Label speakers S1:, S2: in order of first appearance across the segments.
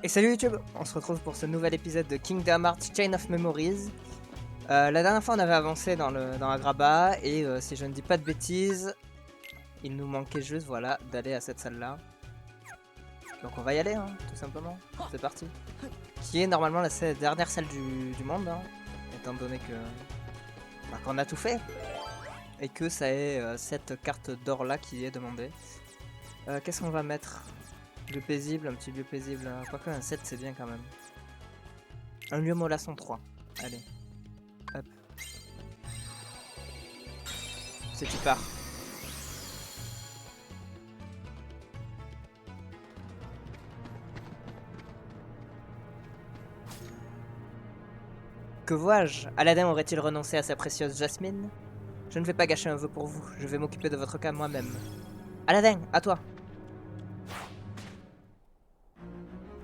S1: Et salut YouTube, on se retrouve pour ce nouvel épisode de Kingdom Hearts Chain of Memories. La dernière fois on avait avancé dans Agrabah et si je ne dis pas de bêtises, il nous manquait juste voilà, d'aller à cette salle là. Donc on va y aller hein, tout simplement, c'est parti. Qui est normalement la dernière salle du monde, hein, étant donné que qu'on a tout fait. Et que ça est cette carte d'or là qui est demandée. Qu'est-ce qu'on va mettre? Lieu paisible, un petit lieu paisible. Quoique un 7 c'est bien quand même. Un lieu mollasson 3. Allez. Hop. C'est tu pars. Que vois-je? Aladdin aurait-il renoncé à sa précieuse Jasmine? Je ne vais pas gâcher un vœu pour vous. Je vais m'occuper de votre cas moi-même. Aladdin, à toi.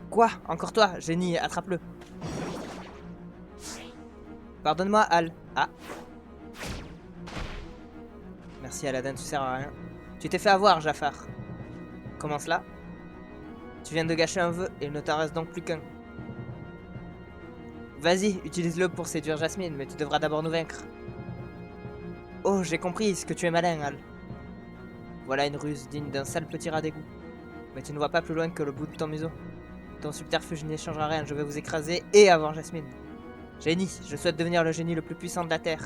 S1: Quoi? Encore toi? Génie, attrape-le. Pardonne-moi, Al. Ah. Merci Aladdin, tu sers à rien. Tu t'es fait avoir, Jafar. Comment cela? Tu viens de gâcher un vœu et il ne t'en reste donc plus qu'un. Vas-y, utilise-le pour séduire Jasmine, mais tu devras d'abord nous vaincre. Oh, j'ai compris, ce que tu es malin, Al. Voilà une ruse digne d'un sale petit rat d'égout. Mais tu ne vois pas plus loin que le bout de ton museau. Ton subterfuge n'y changera rien, je vais vous écraser et avoir Jasmine. Génie, je souhaite devenir le génie le plus puissant de la Terre.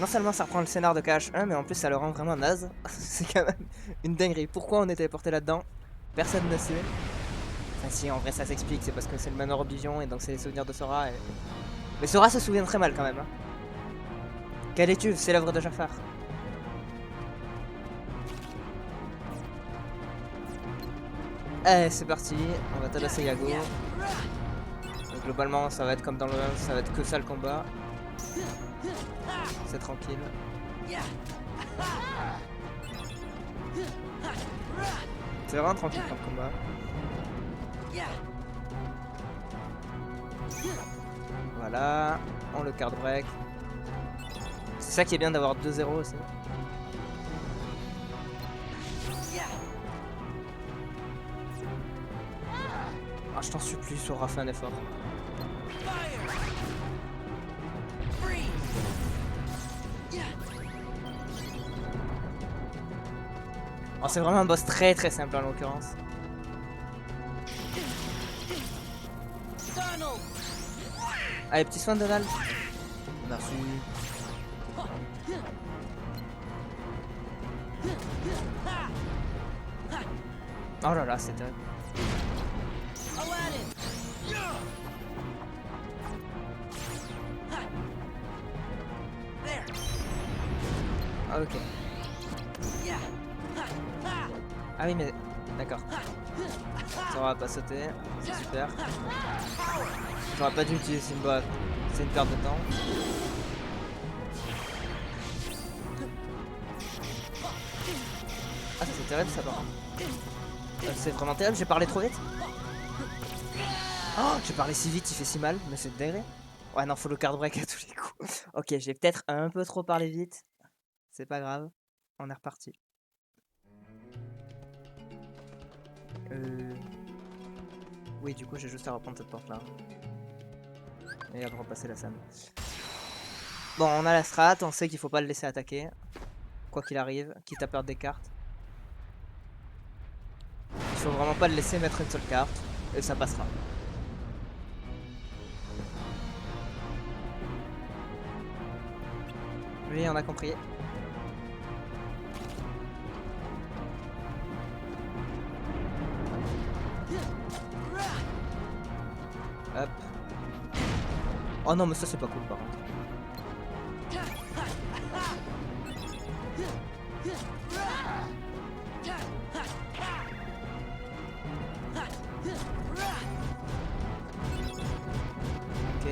S1: Non seulement ça reprend le scénar de KH1, mais en plus ça le rend vraiment naze. C'est quand même une dinguerie. Pourquoi on est téléporté là-dedans? Personne ne sait. Enfin si, en vrai ça s'explique, c'est parce que c'est le manoir Oblivion et donc c'est les souvenirs de Sora. Mais Sora se souvient très mal quand même. Hein. Quelle étuve, c'est l'œuvre de Jafar. Allez, c'est parti, on va tabasser Yago. Donc, globalement ça va être comme dans le 1, ça va être que ça le combat. C'est tranquille. C'est vraiment tranquille comme combat. Voilà, on le card break. C'est ça qui est bien d'avoir 2-0 aussi. Ah, je t'en supplie, Sora, fais un effort. Oh, c'est vraiment un boss très très simple en l'occurrence. Allez, petit soin Donald. Merci. Oh là là, c'est terrible. Ah, ok. Ah oui, mais d'accord. Ça va pas sauter, c'est super. J'aurais pas dû utiliser Simba, c'est une perte de temps. Ah, c'est terrible ça par contre. C'est vraiment terrible, j'ai parlé trop vite. Oh, j'ai parlé si vite, il fait si mal, mais c'est dingue. Ouais, non, faut le card break à tous les coups. Ok, j'ai peut-être un peu trop parlé vite. C'est pas grave, on est reparti. Oui, du coup, j'ai juste à reprendre cette porte là. Et à repasser la scène. Bon, on a la strat, on sait qu'il faut pas le laisser attaquer. Quoi qu'il arrive, quitte à perdre des cartes. Il faut vraiment pas le laisser mettre une seule carte. Et ça passera. Oui, on a compris. Hop. Oh non, mais ça c'est pas cool par contre. Ok.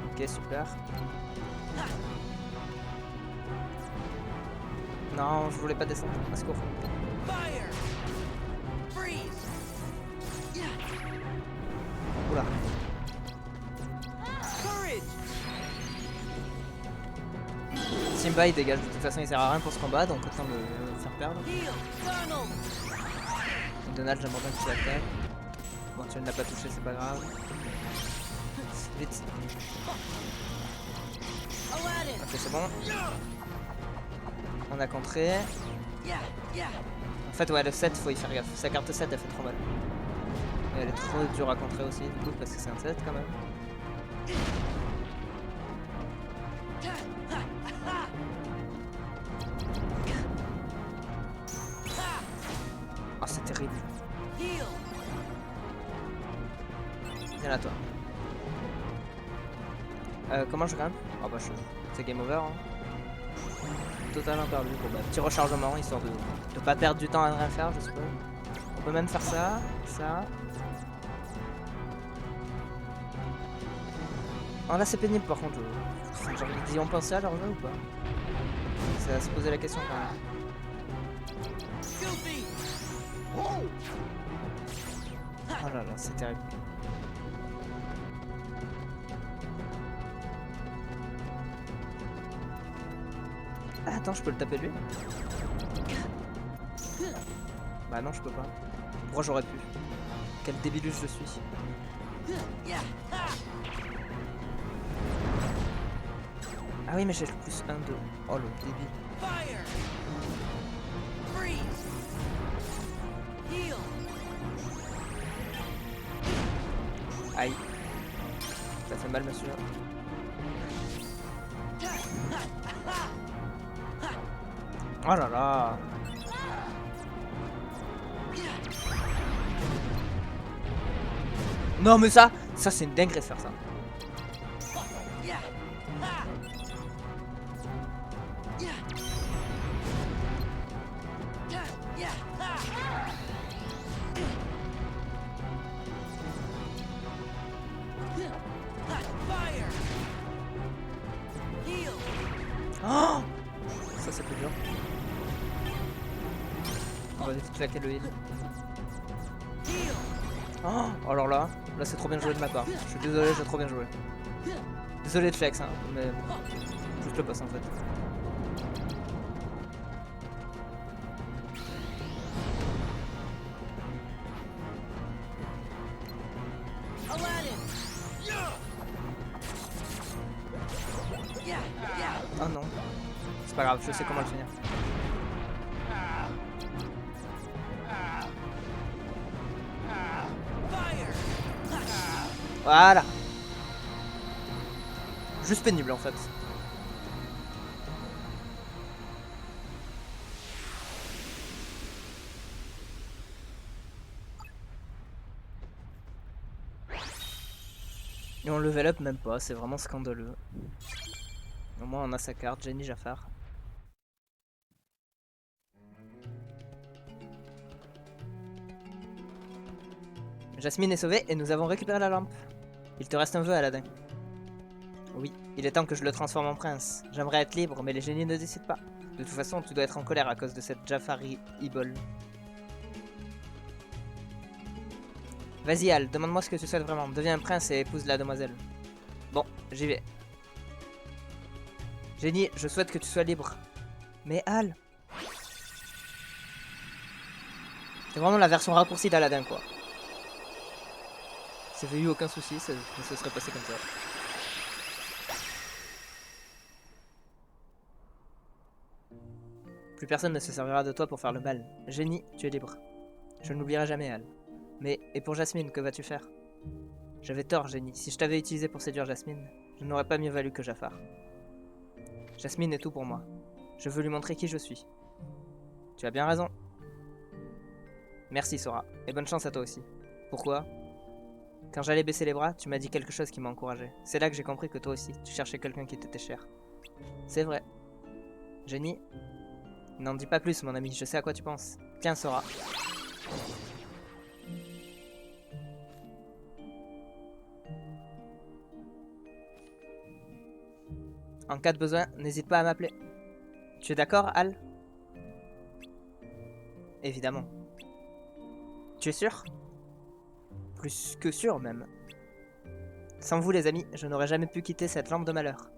S1: Ok, super. Non, je voulais pas descendre. À secours. Oula. Simba il dégage, de toute façon il sert à rien pour ce combat, donc autant le faire perdre. Donald, j'aimerais bien que tu l'attaques. Bon, tu ne l'as pas touché, c'est pas grave. Vite. Ok, c'est bon. On a contré. En fait, ouais, le 7, faut y faire gaffe. Sa carte 7, elle fait trop mal. Et elle est trop dure à contrer aussi, du coup, parce que c'est un 7 quand même. Oh, c'est terrible. Viens là, toi. Comment je grimpe? Oh bah, c'est game over. Hein. Totalement perdu. Bon bah, petit rechargement, histoire de pas perdre du temps à rien faire, je suppose. On peut même faire ça, ça. Oh là, c'est pénible par contre. Ils ont pensé à leur jeu ou pas? C'est à se poser la question quand même. Oh là là, c'est terrible. Ah, attends, je peux le taper lui? Bah non, je peux pas. Pourquoi j'aurais pu? Quel débilus je suis. Ah oui, mais j'ai le plus 1, 2. Oh le débile. Aïe. Ça fait mal, monsieur. Oh là là. Non mais ça c'est une dinguerie de faire ça. Oh, ça c'est plus dur. On va vite claquer le heal. Oh, alors là c'est trop bien joué de ma part. Je suis désolé, j'ai trop bien joué. Désolé de flex, hein, mais bon, juste le passe en fait. Oh non, c'est pas grave, je sais comment le finir. Voilà. Juste pénible en fait. Et on level up même pas, c'est vraiment scandaleux. Au moins on a sa carte, Jenny Jafar. Jasmine est sauvée et nous avons récupéré la lampe. Il te reste un vœu, Aladdin. Oui, il est temps que je le transforme en prince. J'aimerais être libre, mais les génies ne décident pas. De toute façon, tu dois être en colère à cause de cette Jafari Ibol. Vas-y, Al, demande-moi ce que tu souhaites vraiment. Deviens un prince et épouse la demoiselle. Bon, j'y vais. Génie, je souhaite que tu sois libre. Mais Al... C'est vraiment la version raccourcie d'Aladdin, quoi. Ça avait eu aucun souci, ça se serait passé comme ça. Plus personne ne se servira de toi pour faire le mal. Génie, tu es libre. Je ne l'oublierai jamais, Al. Mais, et pour Jasmine, que vas-tu faire? J'avais tort, Génie. Si je t'avais utilisé pour séduire Jasmine, je n'aurais pas mieux valu que Jafar. Jasmine est tout pour moi. Je veux lui montrer qui je suis. Tu as bien raison. Merci, Sora. Et bonne chance à toi aussi. Pourquoi? Quand j'allais baisser les bras, tu m'as dit quelque chose qui m'a encouragé. C'est là que j'ai compris que toi aussi, tu cherchais quelqu'un qui t'était cher. C'est vrai. Génie? N'en dis pas plus, mon ami, je sais à quoi tu penses. Tiens, Sora. En cas de besoin, n'hésite pas à m'appeler. Tu es d'accord, Al? Évidemment. Tu es sûr? Plus que sûr, même. Sans vous, les amis, je n'aurais jamais pu quitter cette lampe de malheur.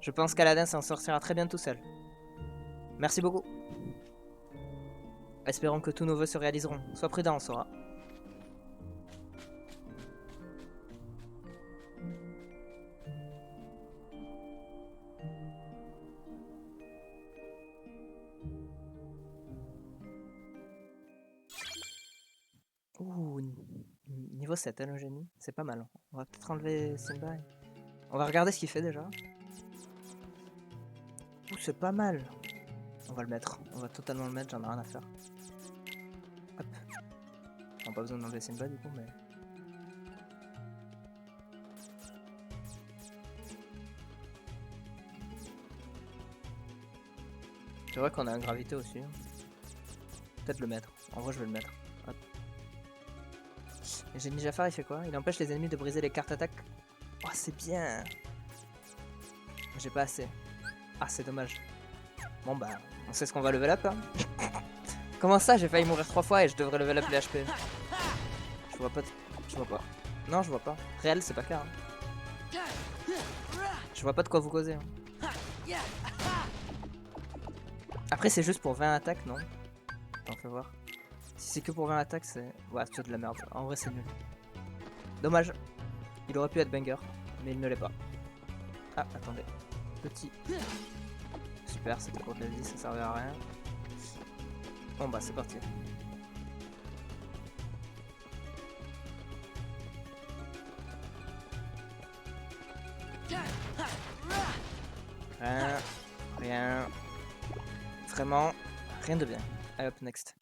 S1: Je pense qu'Aladin s'en sortira très bien tout seul. Merci beaucoup. Espérons que tous nos vœux se réaliseront. Sois prudent, Sora. Ouh, niveau 7, hein, le génie. C'est pas mal. On va peut-être enlever Simba. On va regarder ce qu'il fait déjà. Ouh, c'est pas mal. On va le mettre. On va totalement le mettre, j'en ai rien à faire. Hop. On n'a pas besoin d'enlever Simba du coup, mais... C'est vrai qu'on a un gravité aussi. Peut-être le mettre. En vrai, je vais le mettre. Hop. Et Génie Jafar, il fait quoi? Il empêche les ennemis de briser les cartes attaques. Oh, c'est bien. J'ai pas assez. Ah, c'est dommage. Bon bah, on sait ce qu'on va level up. Hein. Comment ça, j'ai failli mourir 3 fois et je devrais level up les HP? Je vois pas. Je vois pas. Non, je vois pas. Réel, c'est pas clair. Hein. Je vois pas de quoi vous causez. Hein. Après, c'est juste pour 20 attaques, non? Attends, fais voir. Si c'est que pour 20 attaques, c'est... Ouais, c'est de la merde. En vrai, c'est nul. Dommage. Il aurait pu être banger, mais il ne l'est pas. Ah, attendez. Petit. Super, c'était pour de la vie, ça servait à rien. Bon bah, c'est parti. Rien. Rien. Vraiment, rien de bien. Allez hop, next.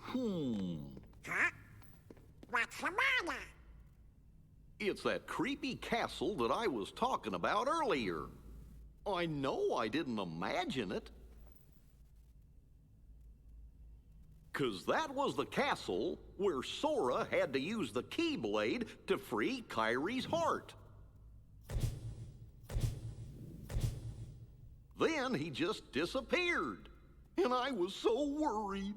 S2: Huh? What's the matter?
S3: It's that creepy castle that I was talking about earlier. I know I didn't imagine it. 'Cause that was the castle where Sora had to use the Keyblade to free Kyrie's heart. Then he just disappeared. And I was so worried.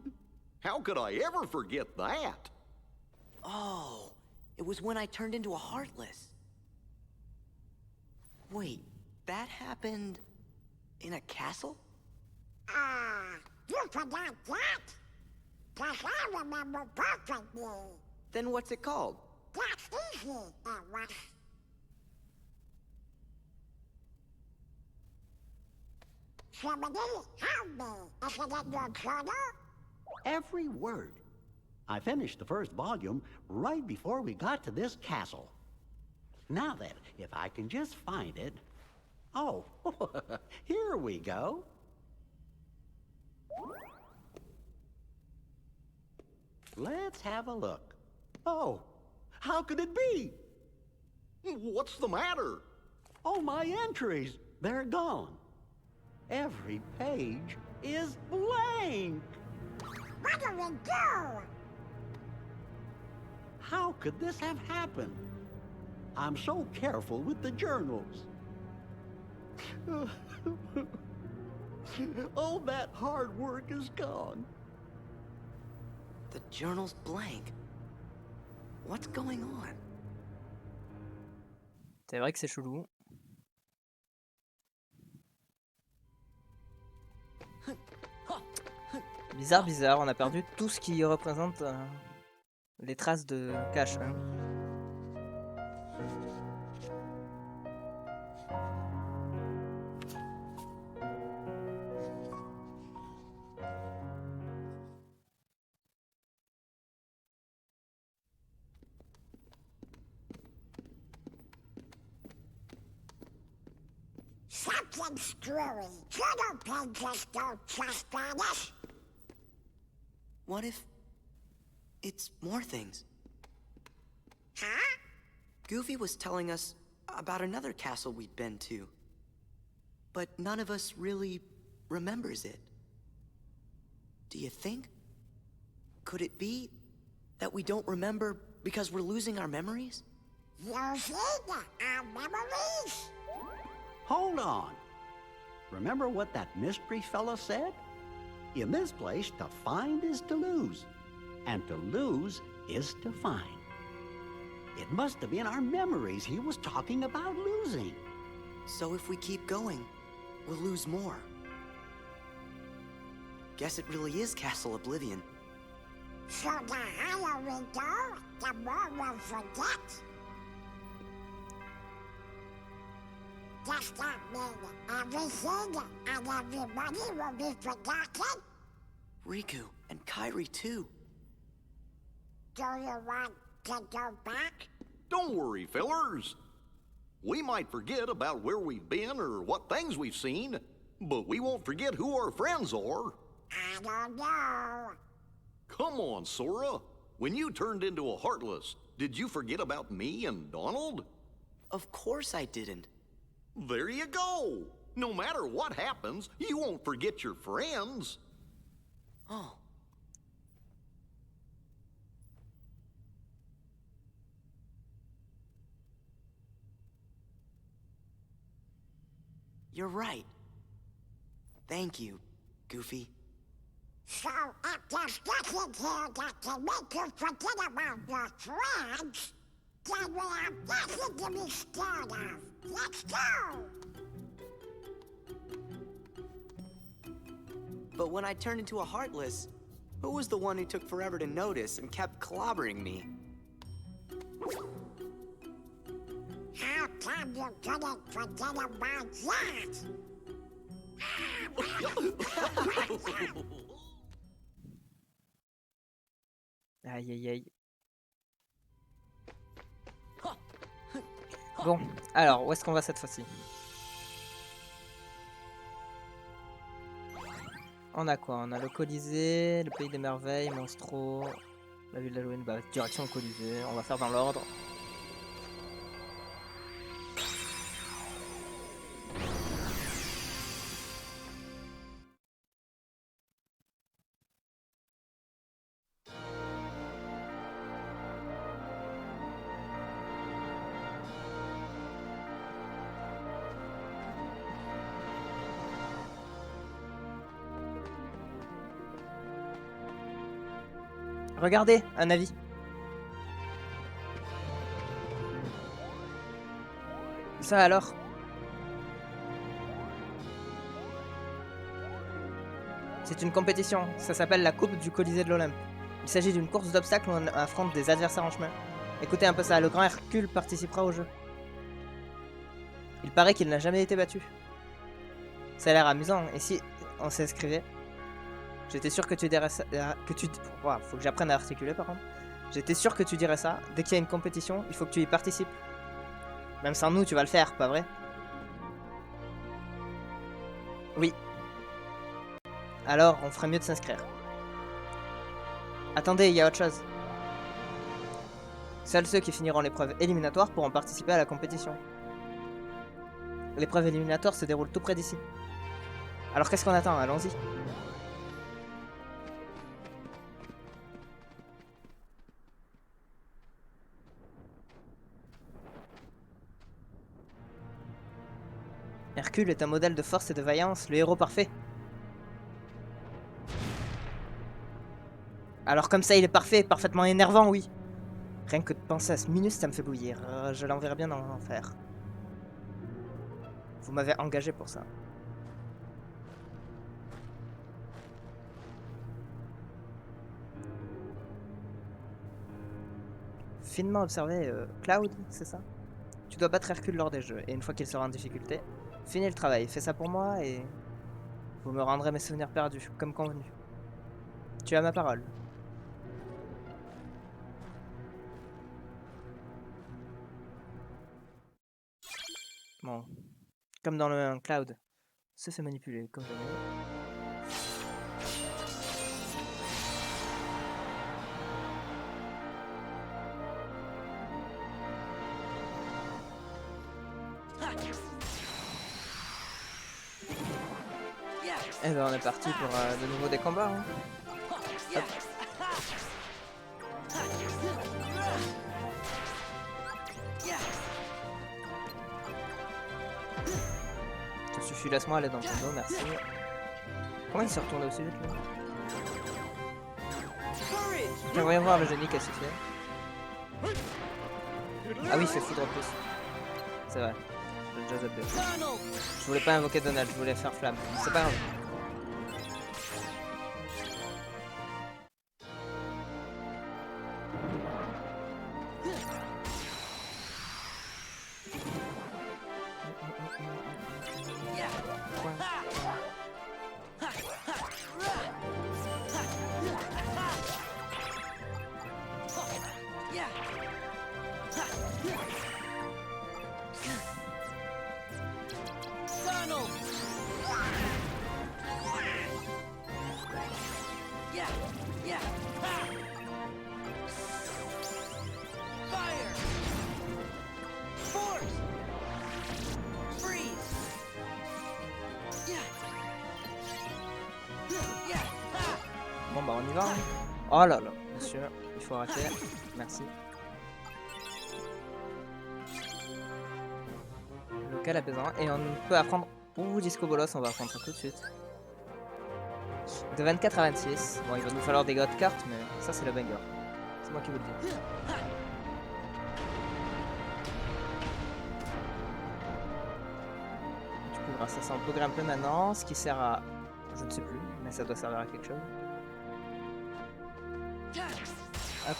S3: How could I ever forget that?
S4: Oh, it was when I turned into a Heartless. Wait, that happened in a castle?
S2: You forgot that? 'Cause I remember perfectly.
S4: Then what's it called?
S2: That's easy, it was. Somebody help me. Is it in your journal?
S5: Every word. I finished the first volume right before we got to this castle. Now then, if I can just find it... Oh, here we go. Let's have a look. Oh, how could it be?
S3: What's the matter?
S5: Oh, my entries, they're gone. Every page is blank.
S2: What do we do?
S5: How could this have happened? I'm so careful with the journals. All that hard work is gone.
S4: The journal's blank. What's going on?
S1: C'est vrai que c'est chelou. Bizarre, bizarre, on a perdu tout ce qui représente les traces de cache. Hein.
S2: Something's screwy. Journal pages don't just vanish.
S4: What if it's more things?
S2: Huh?
S4: Goofy was telling us about another castle we'd been to, but none of us really remembers it. Do you think? Could it be that we don't remember because we're losing our memories?
S2: Losing our memories?
S5: Hold on. Remember what that mystery fella said? In this place, to find is to lose, and to lose is to find. It must have been our memories he was talking about losing.
S4: So if we keep going, we'll lose more. Guess it really is Castle Oblivion.
S2: So the higher we go, the more we'll forget. Does that mean everything and everybody will be forgotten?
S4: Riku and Kairi too.
S2: Do you want to go back?
S3: Don't worry, fellers. We might forget about where we've been or what things we've seen, but we won't forget who our friends are.
S2: I don't know.
S3: Come on, Sora. When you turned into a Heartless, did you forget about me and Donald?
S4: Of course I didn't.
S3: There you go. No matter what happens, you won't forget your friends.
S4: Oh. You're right. Thank you, Goofy.
S2: So if there's nothing here that can make you forget about your friends, then we have nothing to be scared of. Let's go!
S4: But when I turned into a Heartless, who was the one who took forever to notice and kept clobbering me?
S2: How come you couldn't forget about that?
S1: Aïe aïe aïe. Bon, alors, où est-ce qu'on va cette fois-ci? On a quoi? On a le Colisée, le Pays des Merveilles, Monstro, la ville d'Halloween, bah direction le Colisée, on va faire dans l'ordre. Regardez, un avis. Ça alors? C'est une compétition, ça s'appelle la Coupe du Colisée de l'Olympe. Il s'agit d'une course d'obstacles où on affronte des adversaires en chemin. Écoutez un peu ça, le grand Hercule participera au jeu. Il paraît qu'il n'a jamais été battu. Ça a l'air amusant, et si on s'inscrivait? J'étais sûr que tu dirais ça. Wow, faut que j'apprenne à articuler par contre. J'étais sûr que tu dirais ça. Dès qu'il y a une compétition, il faut que tu y participes. Même sans nous, tu vas le faire, pas vrai? Oui. Alors, on ferait mieux de s'inscrire. Attendez, il y a autre chose. Seuls ceux qui finiront l'épreuve éliminatoire pourront participer à la compétition. L'épreuve éliminatoire se déroule tout près d'ici. Alors qu'est-ce qu'on attend? Allons-y. Hercule est un modèle de force et de vaillance, le héros parfait. Alors comme ça il est parfait, parfaitement énervant, oui. Rien que de penser à ce minus, ça me fait bouillir. Je l'enverrai bien dans l'enfer. Vous m'avez engagé pour ça. Finement observé, Cloud, c'est ça? Tu dois battre Hercule lors des jeux, et une fois qu'il sera en difficulté, finis le travail, fais ça pour moi et vous me rendrez mes souvenirs perdus, comme convenu. Tu as ma parole. Bon, comme dans le 1, Cloud se fait manipuler comme jamais. Et ben on est parti pour de nouveau des combats. Hein. Hop. Ça suffit, laisse-moi aller dans ton dos, merci. Comment il s'est retourné aussi vite là? J'aimerais voir le génie qu'elle s'est fait. Ah oui, il fait foudre en plus. C'est vrai. J'ai déjà zappé. Je voulais pas invoquer Donald, je voulais faire flamme. C'est pas grave. Bon bah on y va. Hein. Oh là là, monsieur, il faut arrêter. Merci. Local apaisant. Et on peut apprendre. Ouh, Disco Bolos, on va apprendre ça tout de suite. De 24 à 26. Bon, il va nous falloir des God cartes, mais ça c'est le banger. C'est moi qui vous le dis. Du coup, grâce à ça, on peut grimper maintenant. Ce qui sert à. Je ne sais plus, mais ça doit servir à quelque chose. Hop.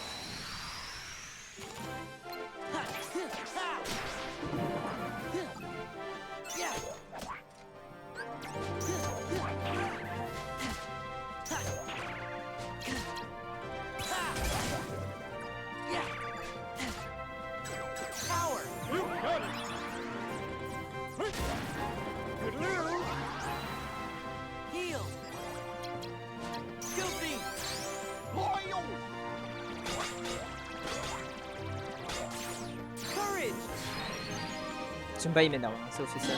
S1: Chumba il m'énerve, c'est officiel.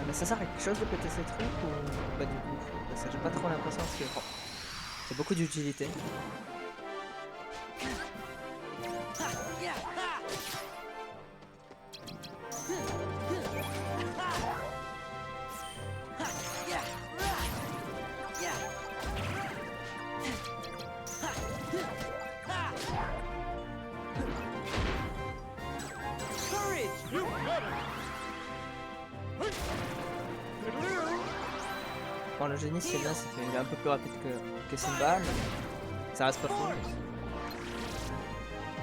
S1: Mais ça sert à quelque chose de péter ces trucs ou pas du tout? Parce que j'ai pas trop l'impression que bon, c'est beaucoup d'utilité. Bon, le génie c'est bien, c'est qu'il est un peu plus rapide que Simba, mais ça reste pas fou.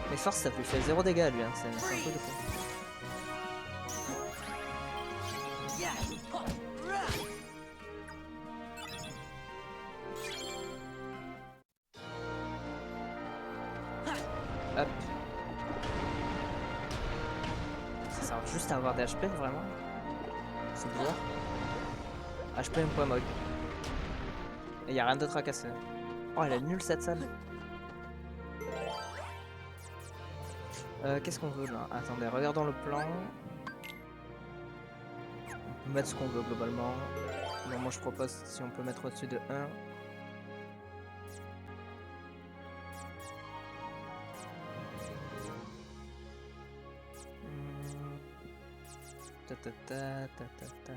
S1: Mais force ça lui fait 0 dégâts lui, hein. C'est un peu de fou. Hop. Ça sert juste à avoir des HP vraiment. C'est bizarre. HP un point mog. Et y a rien d'autre à casser. Oh elle est nulle cette salle. Qu'est-ce qu'on veut là? Attendez, regardons le plan. On peut mettre ce qu'on veut globalement. Non, moi je propose si on peut mettre au-dessus de 1. Ta ta ta ta ta ta.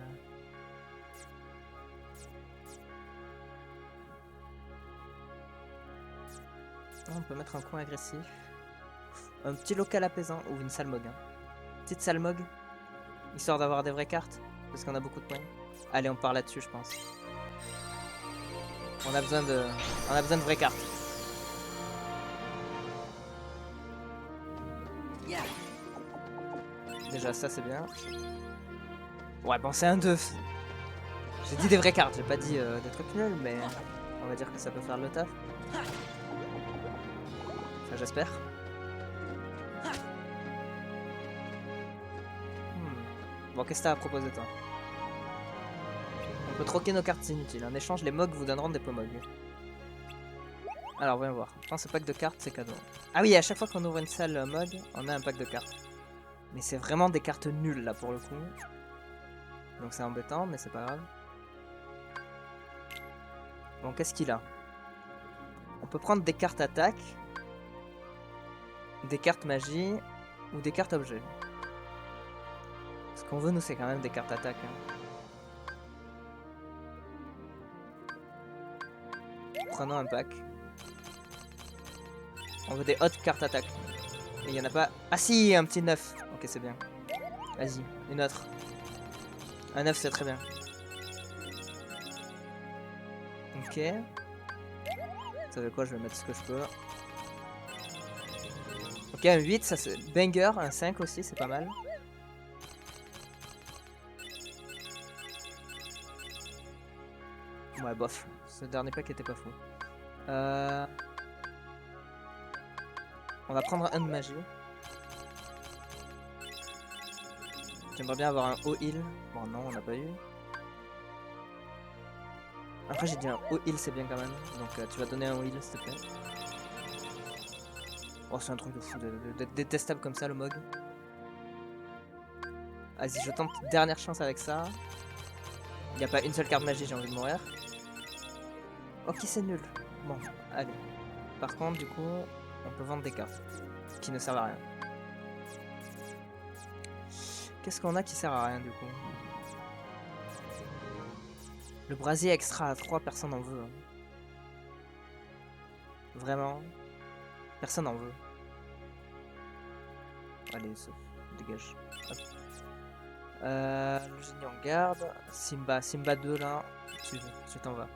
S1: On peut mettre un coin agressif. Un petit local apaisant ou une salmog. Hein. Petite salmog. Histoire d'avoir des vraies cartes. Parce qu'on a beaucoup de points. Allez, on part là-dessus, je pense. On a besoin de vraies cartes. Déjà, ça c'est bien. Ouais, bon, c'est un 2. J'ai dit des vraies cartes, j'ai pas dit des trucs nuls, mais on va dire que ça peut faire le taf. Enfin, j'espère. Bon, qu'est-ce que t'as à proposer, toi? On peut troquer nos cartes inutiles. En échange, les mogs vous donneront des pomog. Alors, voyons voir. Dans ce pack de cartes, c'est cadeau. Ah oui, à chaque fois qu'on ouvre une salle mog, on a un pack de cartes. Mais c'est vraiment des cartes nulles, là, pour le coup. Donc c'est embêtant, mais c'est pas grave. Bon, qu'est-ce qu'il a? peut prendre des cartes attaque, des cartes magie ou des cartes objets. Ce qu'on veut nous c'est quand même des cartes attaque. Hein. Prenons un pack. On veut des hautes cartes attaque. Et il y en a pas. Ah si, un petit 9. Ok, c'est bien. Vas-y, une autre. Un 9 c'est très bien. Ok. Vous savez quoi, je vais mettre ce que je peux. Ok, un 8, ça c'est banger. Un 5 aussi, c'est pas mal. Ouais, bof. Ce dernier pack était pas fou. On va prendre un de magie. J'aimerais bien avoir un haut heal. Bon, non, on n'a pas eu. Après, j'ai dit un haut heal, c'est bien quand même. Donc, tu vas donner un haut heal, s'il te plaît. Oh, c'est un truc de fou, d'être détestable comme ça, le Mog. Vas-y, je tente dernière chance avec ça. Il n'y a pas une seule carte magie, j'ai envie de mourir. Ok, c'est nul. Bon, allez. Par contre, du coup, on peut vendre des cartes qui ne servent à rien. Qu'est-ce qu'on a qui sert à rien, du coup? Le brasier extra à 3, personne n'en veut. Hein. Vraiment, personne n'en veut. Allez, ça dégage. Hop. Le génie en garde. Simba 2 là, tu t'en vas.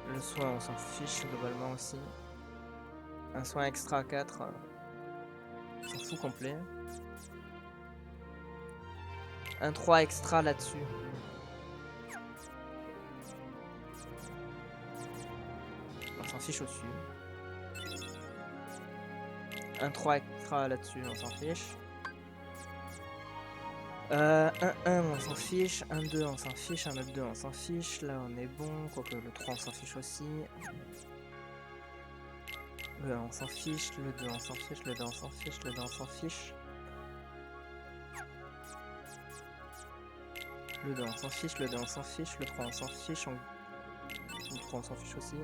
S1: Le soin, on s'en fiche globalement aussi. Un soin extra à 4, on s'en fout complet. Un 3 extra là-dessus. On s'en fiche au-dessus. Un 3 extra là-dessus, on s'en fiche. Un 1 on s'en fiche, un 2 on s'en fiche, un autre 2 on s'en fiche, là on est bon, quoique le 3 on s'en fiche aussi. Le 1 on s'en fiche, le 2 on s'en fiche, le 2 on s'en fiche, le 2 on s'en fiche. Le 2 on s'en fiche, le 2 on s'en fiche, le 3 on s'en fiche, le 3 on s'en fiche aussi.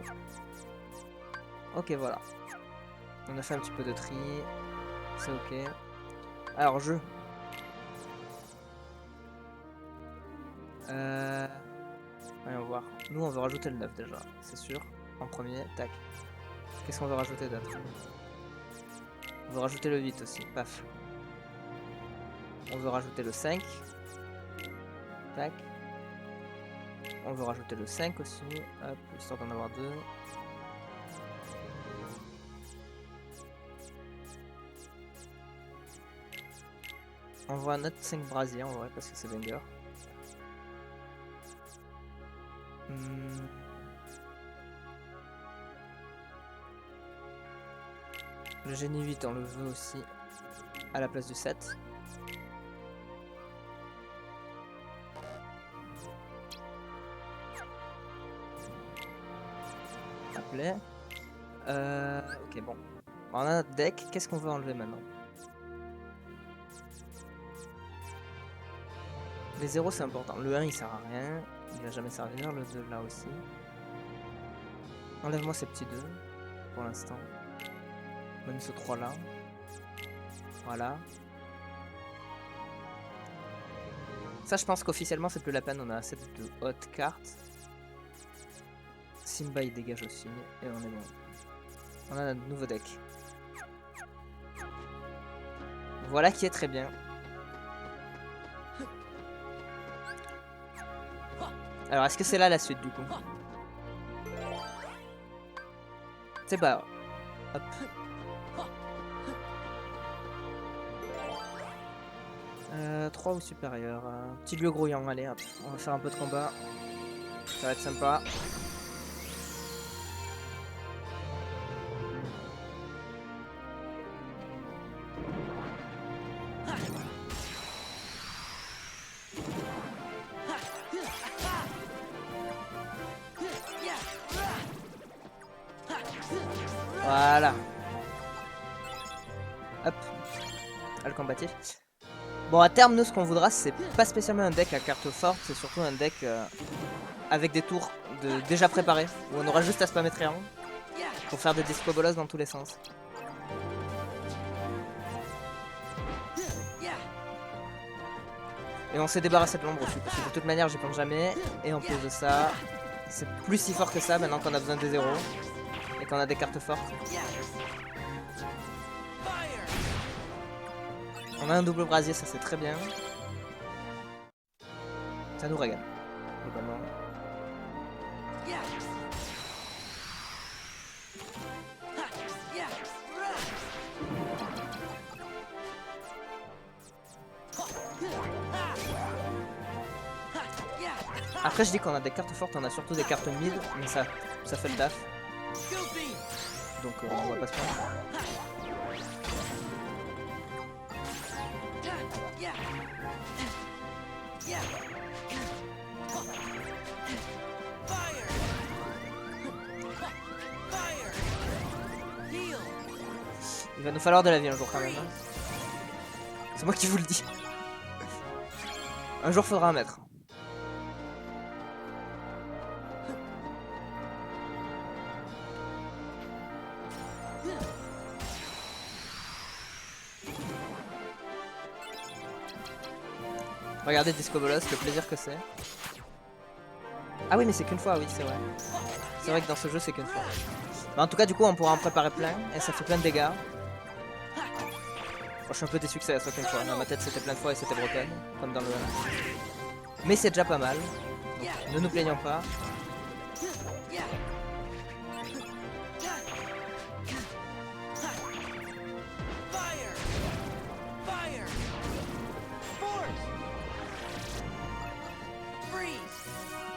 S1: Ok voilà. On a fait un petit peu de tri, c'est ok. Alors jeu. Voyons voir. Nous on veut rajouter le 9 déjà, c'est sûr. En premier, tac. Qu'est-ce qu'on veut rajouter d'autre? On veut rajouter le 8 aussi, paf. On veut rajouter le 5. Tac. On veut rajouter le 5 aussi, hop, histoire d'en avoir 2. On voit un autre 5 brasier en vrai parce que c'est banger. Le génie 8 on le veut aussi à la place du 7. Appelé. Ok bon. On a notre deck, qu'est-ce qu'on veut enlever maintenant? Les 0 c'est important, le 1 il sert à rien, il va jamais servir, le 2 là aussi. Enlève-moi ces petits 2 pour l'instant. Même ce 3 là. Voilà. Ça je pense qu'officiellement c'est plus la peine, on a assez de hautes cartes. Simba il dégage aussi et on est bon. On a un nouveau deck. Voilà qui est très bien. Alors est-ce que c'est là la suite du coup? C'est pas. Hop. Euh, 3 ou supérieur. Petit lieu grouillant, allez hop. On va faire un peu de combat. Ça va être sympa. Voilà. Hop. Ah, le combatif. Bon, à terme, nous, ce qu'on voudra, c'est pas spécialement un deck à carte forte, c'est surtout un deck avec des tours déjà préparés, où on aura juste à spammer triangle pour faire des disco bolos dans tous les sens. Et on s'est débarrassé de l'ombre aussi, parce que de toute manière, j'y pense jamais. Et en plus de ça, c'est plus si fort que ça maintenant qu'on a besoin des zéros et qu'on a des cartes fortes. On a un double brasier, ça c'est très bien. Ça nous régale, globalement. Après je dis qu'on a des cartes fortes, on a surtout des cartes mid, mais ça fait le taf. Donc on va pas se prendre. Il va nous falloir de la vie un jour quand même. Hein. C'est moi qui vous le dis. Un jour faudra un maître. Regardez Disco Bolos, le plaisir que c'est. Ah oui mais c'est qu'une fois, oui c'est vrai. C'est vrai que dans ce jeu c'est qu'une fois. Mais en tout cas du coup on pourra en préparer plein et ça fait plein de dégâts. Bon, je suis un peu déçu que ça soit qu'une fois. Dans ma tête c'était plein de fois et c'était broken, comme dans le... Mais c'est déjà pas mal. Donc, ne nous plaignons pas.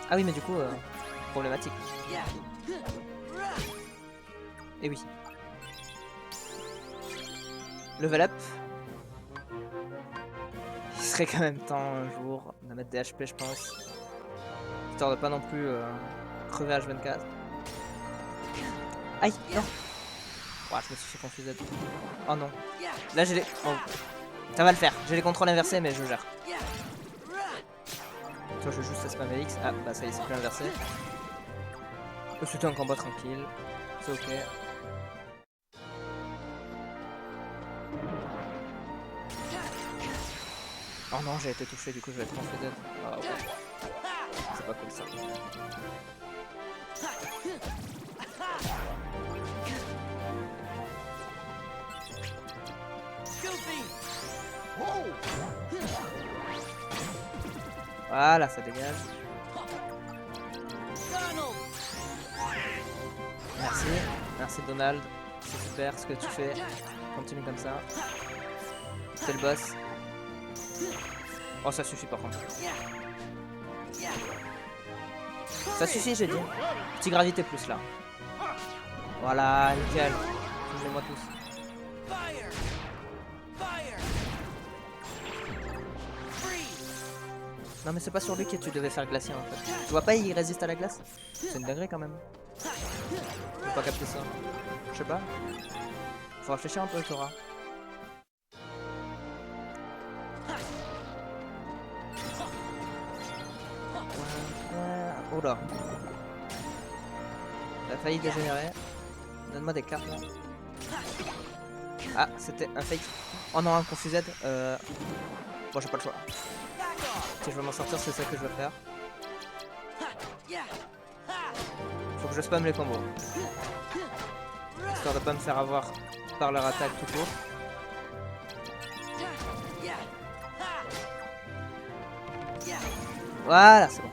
S1: Ah oui mais du coup problématique. Et oui. Level up. Il serait quand même temps un jour de mettre des HP je pense. Histoire de pas non plus crever H24. Aïe non. Oh, je me suis fait confuser. Oh non. Là j'ai les... Oh. Ça va le faire. J'ai les contrôles inversés mais je gère. Toi je joue juste spam X. Ah bah ça y est c'est plus inversé. C'était un combat tranquille. C'est ok. Oh non j'ai été touché du coup je vais être confédé. Oh, ouais. C'est pas cool ça. Voilà, ça dégage. Merci, merci Donald. C'est super ce que tu fais. Continue comme ça. C'est le boss. Oh, ça suffit par contre. Ça suffit, j'ai dit. Petit gravité plus là. Voilà, nickel. Filmez-moi tous. Non mais c'est pas sur lui que tu devais faire glacier en fait. Tu vois pas il résiste à la glace? C'est une dinguerie quand même. Faut pas capter ça. Je sais pas. Faut réfléchir un peu Sora. Oh là. Il a failli dégénérer. Donne-moi des cartes là. Ah c'était un fake. Oh non un confused. Bon j'ai pas le choix. Si je veux m'en sortir, c'est ça que je veux faire. Faut que je spamme les combos. Histoire de pas me faire avoir par leur attaque tout court. Voilà, c'est bon.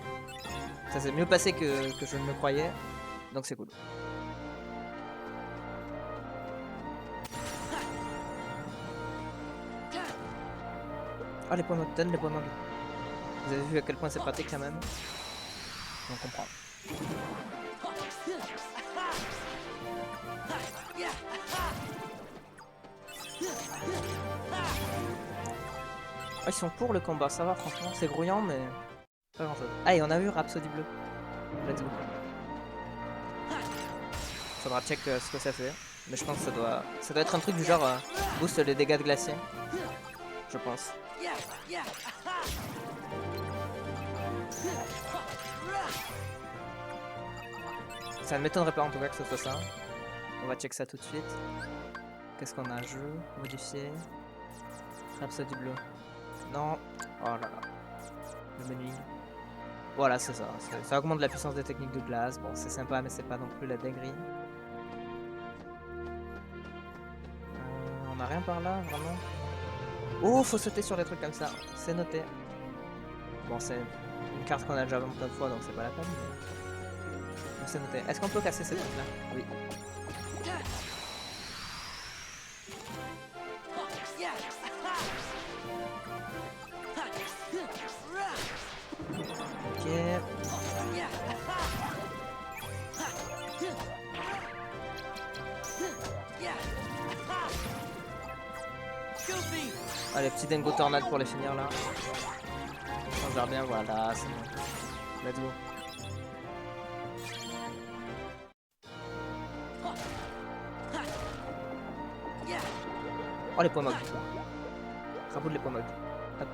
S1: Ça s'est mieux passé que je ne le croyais. Donc c'est cool. Ah les points mode, donne les points mode. Vous avez vu à quel point c'est pratique quand même. On comprend. Oh, ils sont pour le combat, ça va franchement, c'est grouillant mais pas grand chose. Ah et on a eu Rhapsody bleu. Let's go. Faudra check ce que ça fait. Mais je pense que ça doit être un truc du genre boost les dégâts de glacier. Je pense. Ça ne m'étonnerait pas en tout cas que ce soit ça. On va check ça tout de suite. Qu'est-ce qu'on a? Jeu, modifier. Rhapsody bleu. Non. Oh là là. Le menu. Voilà, c'est ça. Ça augmente la puissance des techniques de glace. Bon, c'est sympa, mais c'est pas non plus la dinguerie. On a rien par là, vraiment. Oh, faut sauter sur des trucs comme ça. C'est noté. Bon, c'est une carte qu'on a déjà plein de fois, donc c'est pas la peine. Mais... c'est noté. Est-ce qu'on peut casser ces trucs-là? Oui. Ok. Allez, petit Dengo Tornade pour les finir là. On gère bien, voilà, c'est bon. Let's go. Oh les points mogs. Raboute les points mogs. Hop.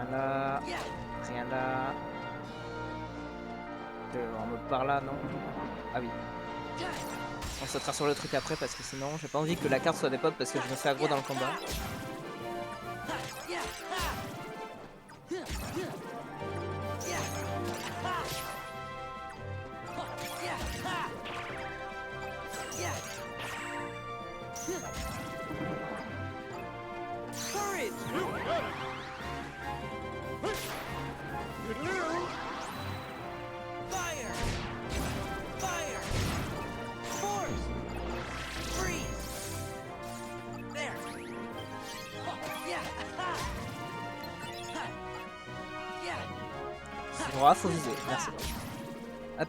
S1: Voilà. Rien là. En mode par là, non? Ah oui. On sautera sur le truc après parce que sinon j'ai pas envie que la carte soit des pop parce que je me fais aggro dans le combat. Droit, faut viser, merci. Hop.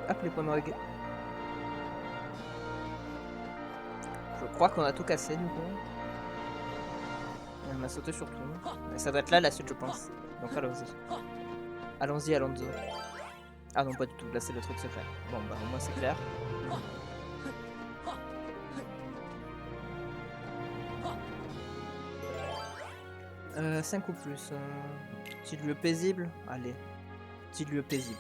S1: Hop les points mog. Je crois qu'on a tout cassé du coup. Et on a sauté sur tout. Mais ça doit être là la suite je pense. Donc allons-y. Allons-y, Alonso. Ah non pas du tout, là c'est le truc secret. Bon bah au moins c'est clair. 5 ou plus. Petit lieu paisible. Allez. Petit lieu paisible.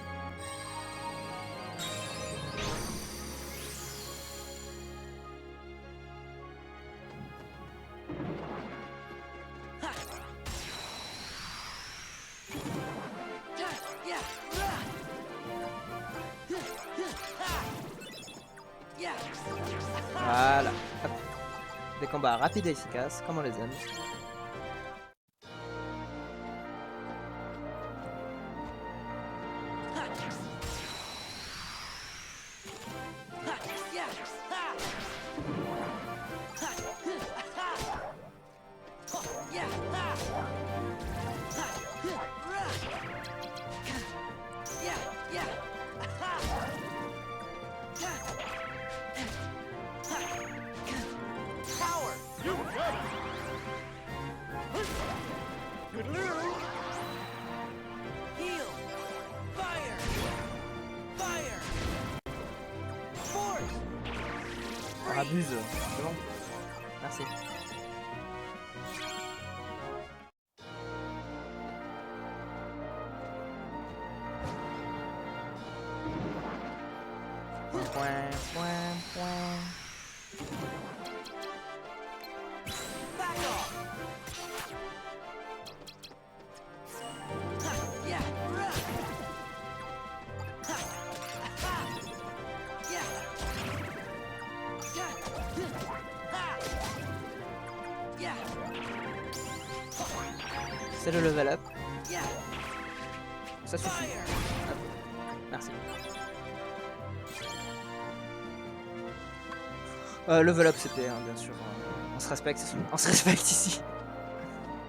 S1: Voilà. Hop. Des combats rapides et efficaces, comme on les aime. Abuse, c'est bon. Merci. C'est le level up. Ça suffit. Hop. Merci. Level up c'était bien sûr. On se respecte ici.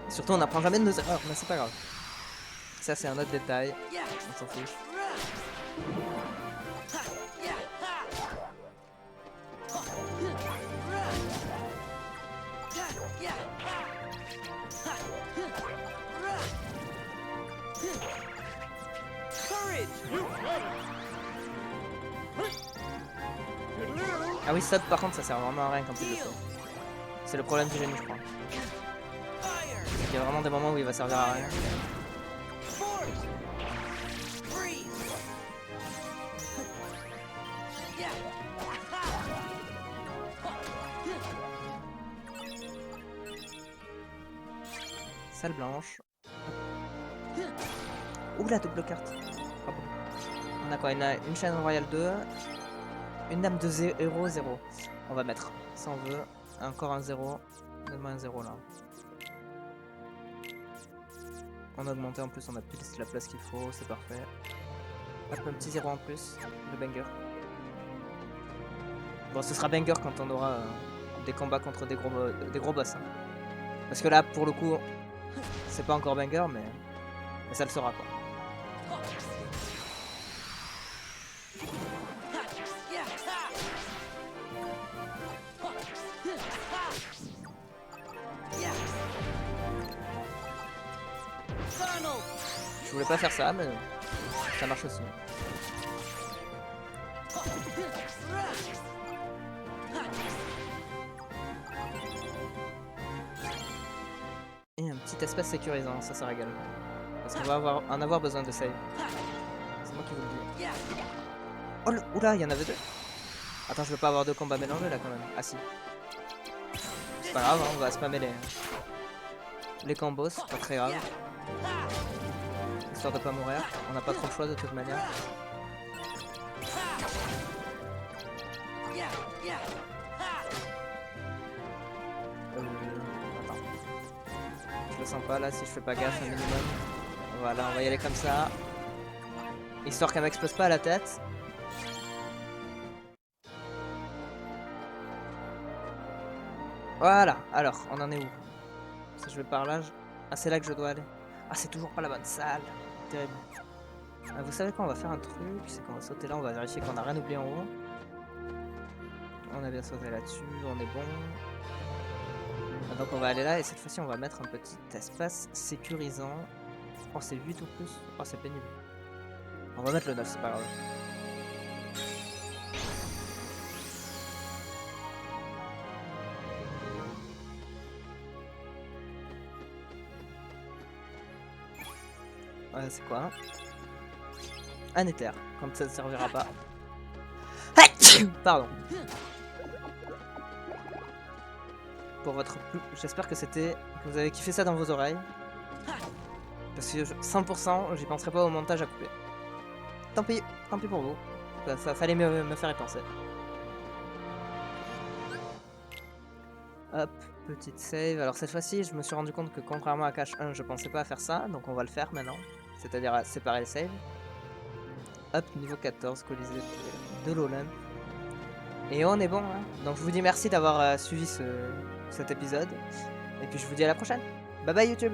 S1: Surtout, on n'apprend jamais de nos erreurs, mais c'est pas grave. Ça, c'est un autre détail. On s'en fiche. Ah oui, stop, par contre, ça sert vraiment à rien quand il le fait. C'est le problème du génie, je crois. Il y a vraiment des moments où il va servir à rien. Salle blanche. Ouh, la double carte. Oh, bon. On a quoi? Une chaîne royale 2. Une dame de 0, 0. On va mettre, si on veut. Encore un 0. Donne-moi un 0 là. On a augmenté en plus, on a pile la place qu'il faut, c'est parfait. Hop, un petit 0 en plus. Le banger. Bon, ce sera banger quand on aura des combats contre des gros boss. Hein. Parce que là, pour le coup, c'est pas encore banger, mais ça le sera quoi. Je voulais pas faire ça, mais ça marche aussi. Et un petit espace sécurisant, ça régale. Parce qu'on va en avoir besoin de save. C'est moi qui vous le dis. Oh, oula, il y en avait deux. Attends, je veux pas avoir deux combats mélangés là quand même. Ah si. C'est pas grave, hein, on va spammer les combos, c'est pas très grave. Histoire de pas mourir, on n'a pas trop le choix de toute manière. Attends. Je le sens pas là si je fais pas gaffe un minimum. Voilà, on va y aller comme ça. Histoire qu'elle m'explose pas à la tête. Voilà, alors, on en est où? Si je vais par là, ah c'est là que je dois aller. Ah c'est toujours pas la bonne salle. Terrible. Ah, vous savez quoi, on va faire un truc, c'est qu'on va sauter là, on va vérifier qu'on a rien oublié en haut. On a bien sauté là-dessus, on est bon. Ah, donc on va aller là et cette fois-ci on va mettre un petit espace sécurisant. Oh c'est 8 ou plus. Oh c'est pénible. On va mettre le 9, c'est pas grave. Ouais, c'est quoi? Un éther, comme ça ne servira pas. Pardon. Pour votre... J'espère que vous avez kiffé ça dans vos oreilles. Parce que 100%, j'y penserai pas au montage à couper. Tant pis pour vous. Fallait me faire y penser. Hop, petite save. Alors cette fois-ci, je me suis rendu compte que contrairement à Cache 1, je pensais pas à faire ça. Donc on va le faire maintenant. C'est-à-dire à séparer les saves. Hop, niveau 14, Colisée de l'Olympe. Et on est bon, hein. Donc je vous dis merci d'avoir suivi cet épisode. Et puis je vous dis à la prochaine. Bye bye YouTube.